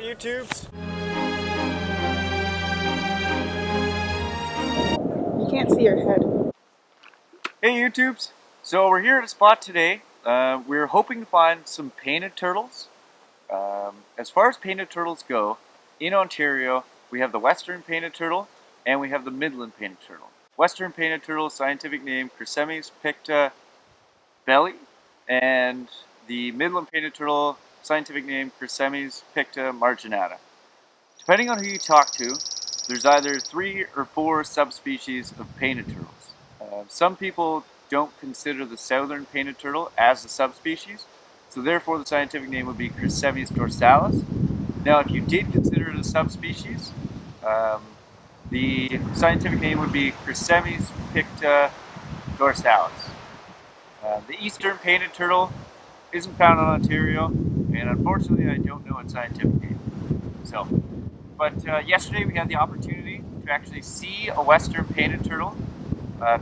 YouTubes? You can't see your head. Hey YouTubes! So we're here at a spot today. We're hoping to find some painted turtles. As far as painted turtles go, in Ontario we have the Western painted turtle and we have the Midland painted turtle. Western painted turtle, scientific name Chrysemys picta, bellii, and the Midland painted turtle, scientific name Chrysemys picta marginata. Depending on who you talk to, there's either 3 or 4 subspecies of painted turtles. Some people don't consider the southern painted turtle as a subspecies, so therefore the scientific name would be Chrysemys dorsalis. Now, if you did consider it a subspecies, the scientific name would be Chrysemys picta dorsalis. The eastern painted turtle isn't found in Ontario, and unfortunately I don't know its scientific name. But yesterday we had the opportunity to actually see a western painted turtle,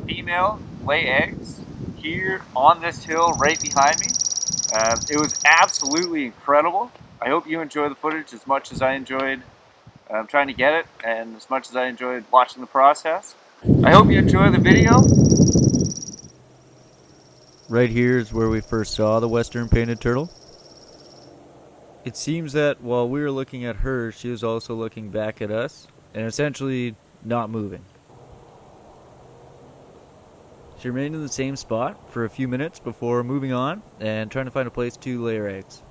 female, lay eggs here on this hill right behind me. It was absolutely incredible. I hope you enjoy the footage as much as I enjoyed trying to get it, and as much as I enjoyed watching the process. I hope you enjoy the video. Right here is where we first saw the western painted turtle. It seems that while we were looking at her, she was also looking back at us, and essentially not moving. She remained in the same spot for a few minutes before moving on and trying to find a place to lay her eggs.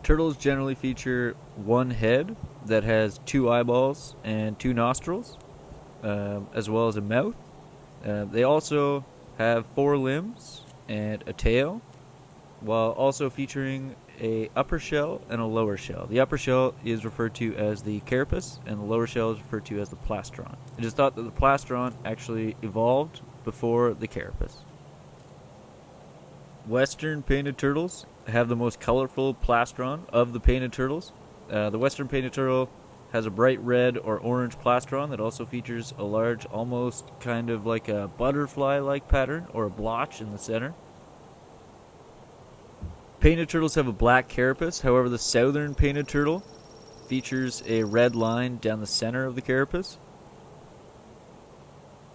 Turtles generally feature one head that has 2 eyeballs and 2 nostrils, as well as a mouth. They also have 4 limbs and a tail, while also featuring a upper shell and a lower shell. The upper shell is referred to as the carapace, and the lower shell is referred to as the plastron. It is thought that the plastron actually evolved before the carapace. Western painted turtles have the most colorful plastron of the painted turtles. The western painted turtle has a bright red or orange plastron that also features a large, almost kind of like a butterfly-like pattern or a blotch in the center. Painted turtles have a black carapace, however the southern painted turtle features a red line down the center of the carapace.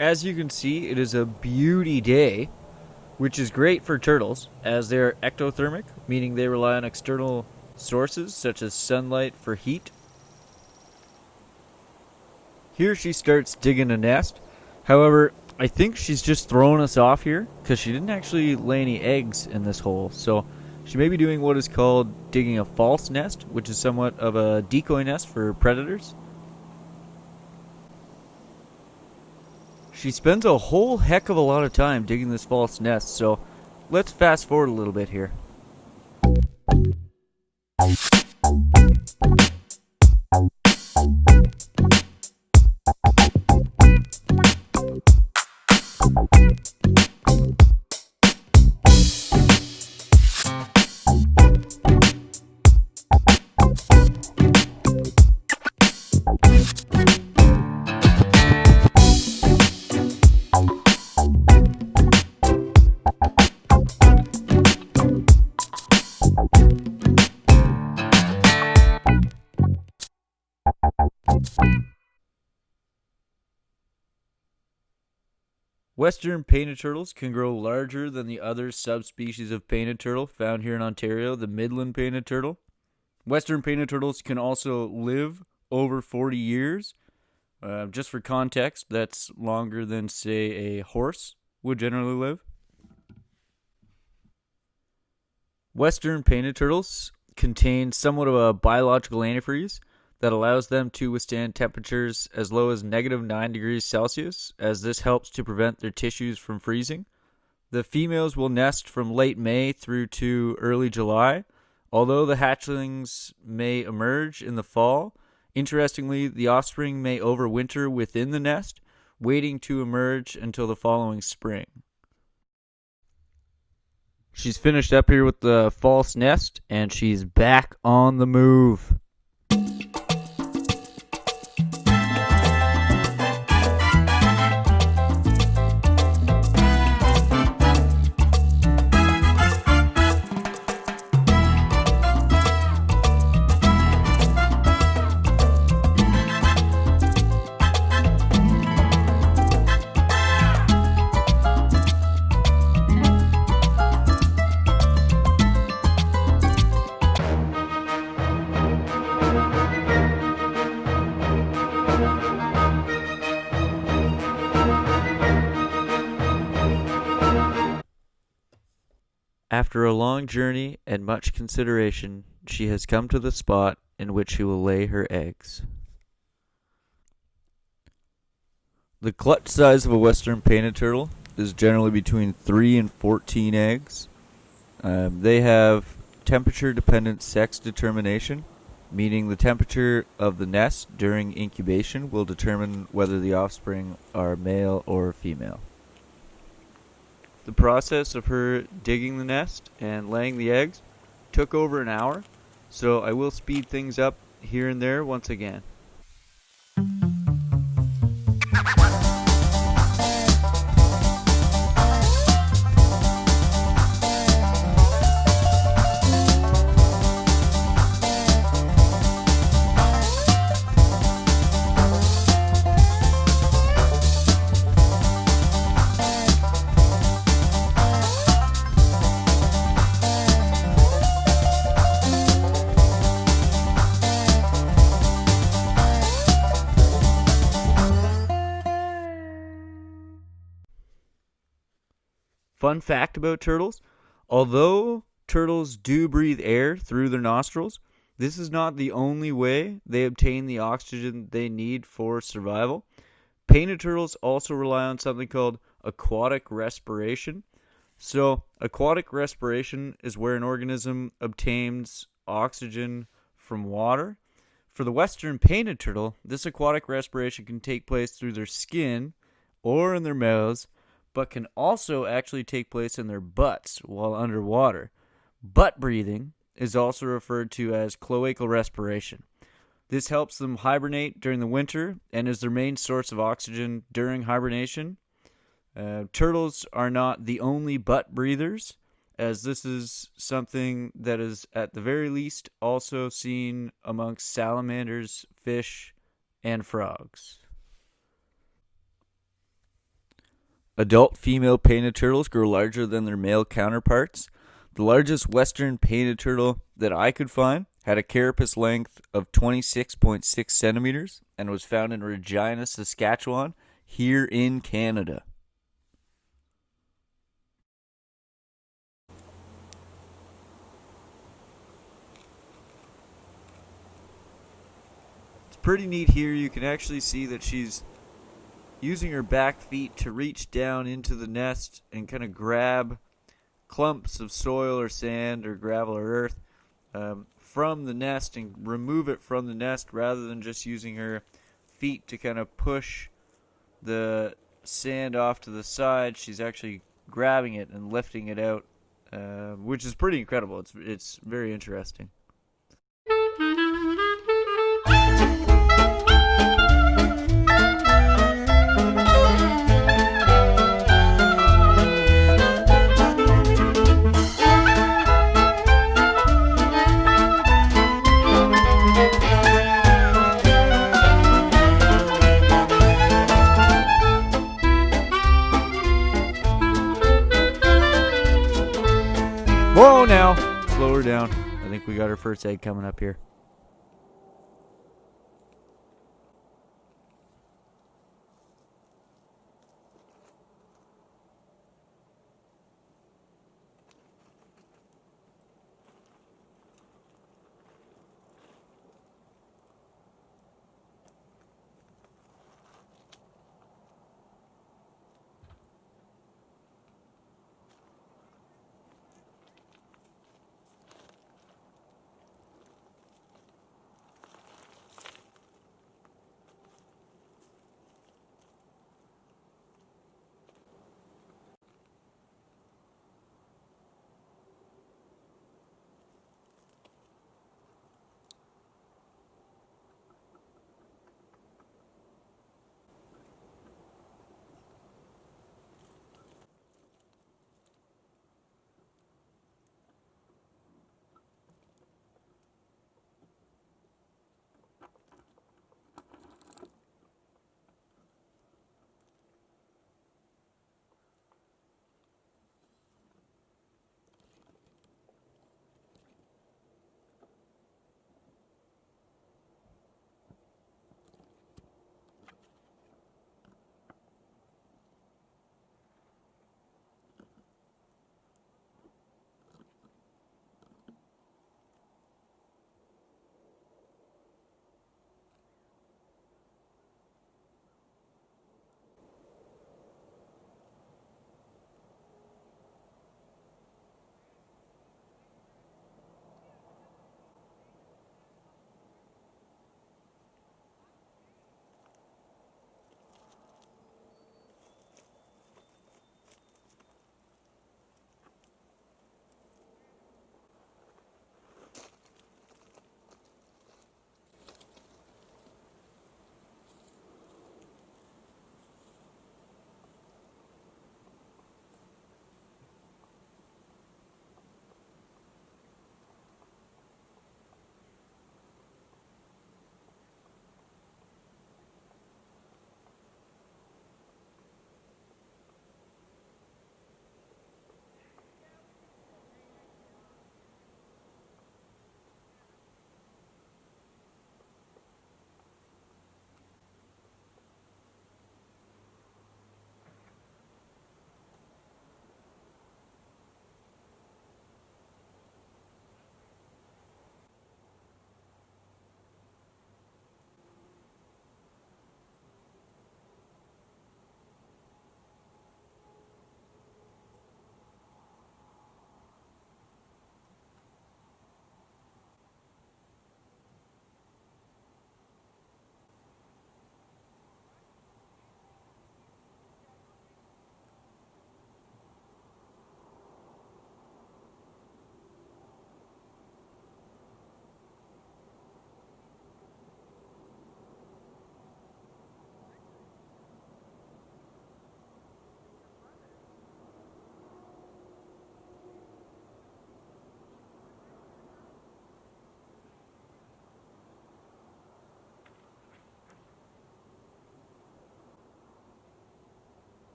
As you can see, it is a beauty day, which is great for turtles as they are ectothermic, meaning they rely on external sources such as sunlight for heat. Here she starts digging a nest. However, I think she's just throwing us off here because she didn't actually lay any eggs in this hole. So she may be doing what is called digging a false nest, which is somewhat of a decoy nest for predators. She spends a whole heck of a lot of time digging this false nest, so let's fast forward a little bit here. Western painted turtles can grow larger than the other subspecies of painted turtle found here in Ontario, the Midland painted turtle. Western painted turtles can also live over 40 years. Just for context, that's longer than, say, a horse would generally live. Western painted turtles contain somewhat of a biological antifreeze that allows them to withstand temperatures as low as -9 degrees Celsius, as this helps to prevent their tissues from freezing. The females will nest from late May through to early July, although the hatchlings may emerge in the fall. Interestingly, the offspring may overwinter within the nest, waiting to emerge until the following spring. She's finished up here with the false nest, and she's back on the move. After a long journey and much consideration, she has come to the spot in which she will lay her eggs. The clutch size of a western painted turtle is generally between 3 and 14 eggs. They have temperature-dependent sex determination, meaning the temperature of the nest during incubation will determine whether the offspring are male or female. The process of her digging the nest and laying the eggs took over an hour, so I will speed things up here and there once again. Fun fact about turtles, although turtles do breathe air through their nostrils, this is not the only way they obtain the oxygen they need for survival. Painted turtles also rely on something called aquatic respiration. So, aquatic respiration is where an organism obtains oxygen from water. For the western painted turtle, this aquatic respiration can take place through their skin or in their mouths, but can also actually take place in their butts while underwater. Butt breathing is also referred to as cloacal respiration. This helps them hibernate during the winter and is their main source of oxygen during hibernation. Turtles are not the only butt breathers, as this is something that is at the very least also seen amongst salamanders, fish, and frogs. Adult female painted turtles grow larger than their male counterparts. The largest western painted turtle that I could find had a carapace length of 26.6 centimeters and was found in Regina, Saskatchewan, here in Canada. It's pretty neat here. You can actually see that she's using her back feet to reach down into the nest and kind of grab clumps of soil or sand or gravel or earth from the nest and remove it from the nest rather than just using her feet to kind of push the sand off to the side. She's actually grabbing it and lifting it out, which is pretty incredible. It's very interesting. Whoa, now! Slow her down. I think we got her first egg coming up here.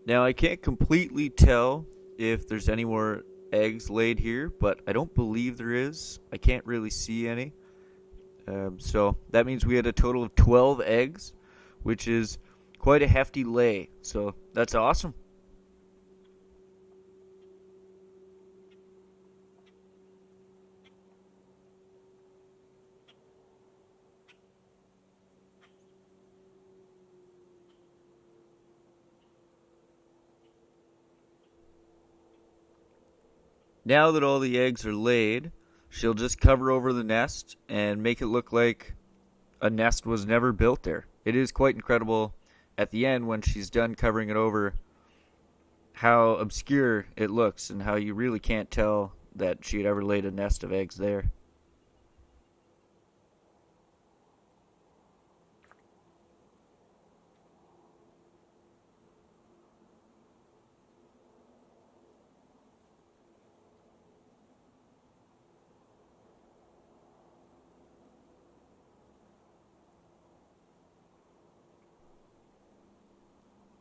Now, I can't completely tell if there's any more eggs laid here, but I don't believe there is. I can't really see any. So that means we had a total of 12 eggs, which is quite a hefty lay. So that's awesome. Now that all the eggs are laid, she'll just cover over the nest and make it look like a nest was never built there. It is quite incredible at the end when she's done covering it over how obscure it looks and how you really can't tell that she had ever laid a nest of eggs there.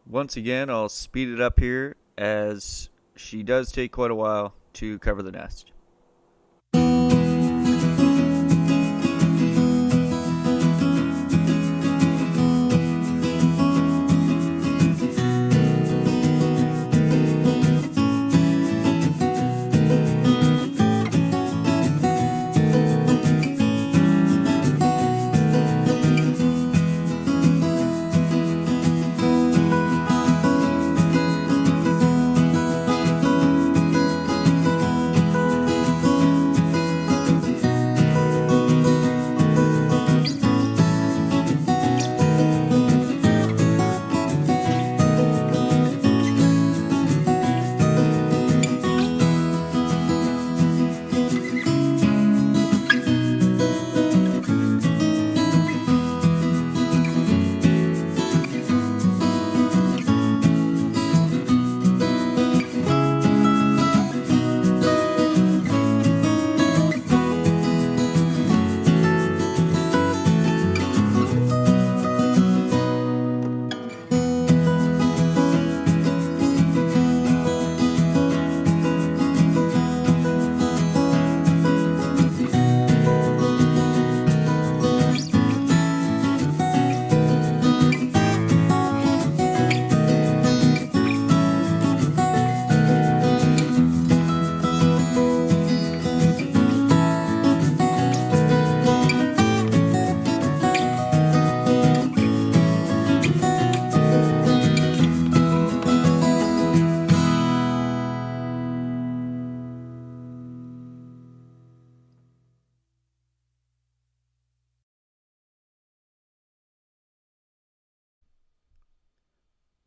Once again, I'll speed it up here as she does take quite a while to cover the nest.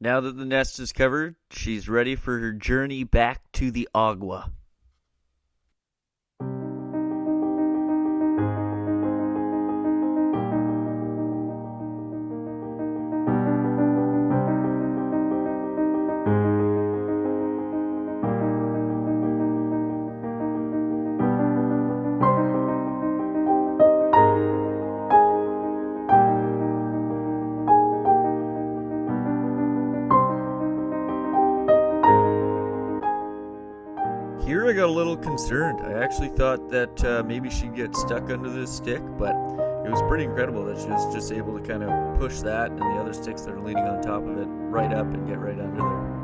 Now that the nest is covered, she's ready for her journey back to the agua. Here I got a little concerned. I actually thought that maybe she'd get stuck under this stick, but it was pretty incredible that she was just able to kind of push that and the other sticks that are leaning on top of it right up and get right under there.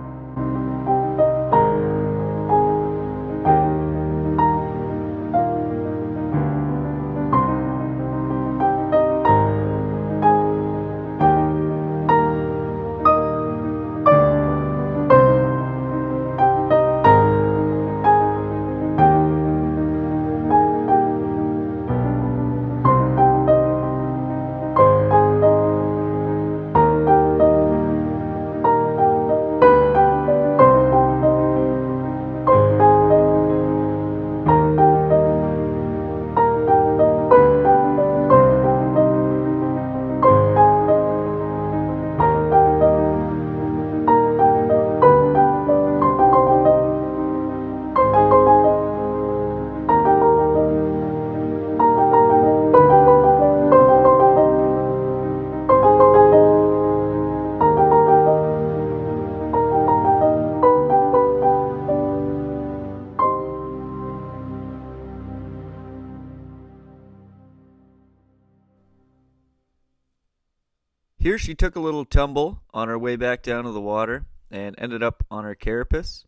Here she took a little tumble on her way back down to the water and ended up on her carapace.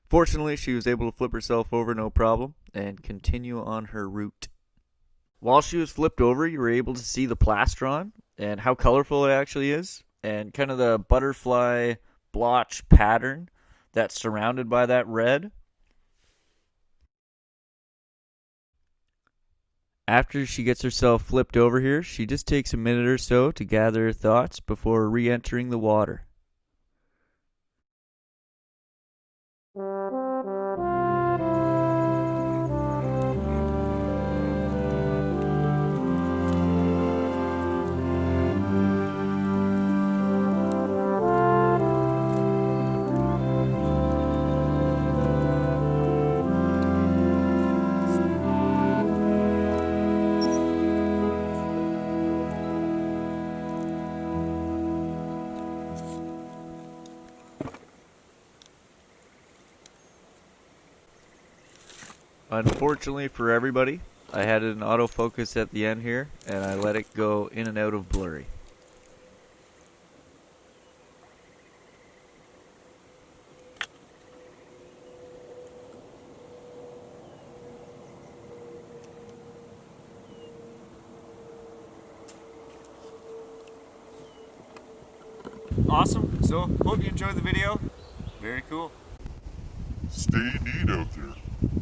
Fortunately, she was able to flip herself over no problem and continue on her route. While she was flipped over, you were able to see the plastron and how colorful it actually is, and kind of the butterfly blotch pattern that's surrounded by that red. After she gets herself flipped over here, she just takes a minute or so to gather her thoughts before re-entering the water. Unfortunately for everybody, I had an autofocus at the end here, and I let it go in and out of blurry. Awesome. So, hope you enjoyed the video. Very cool. Stay neat out there.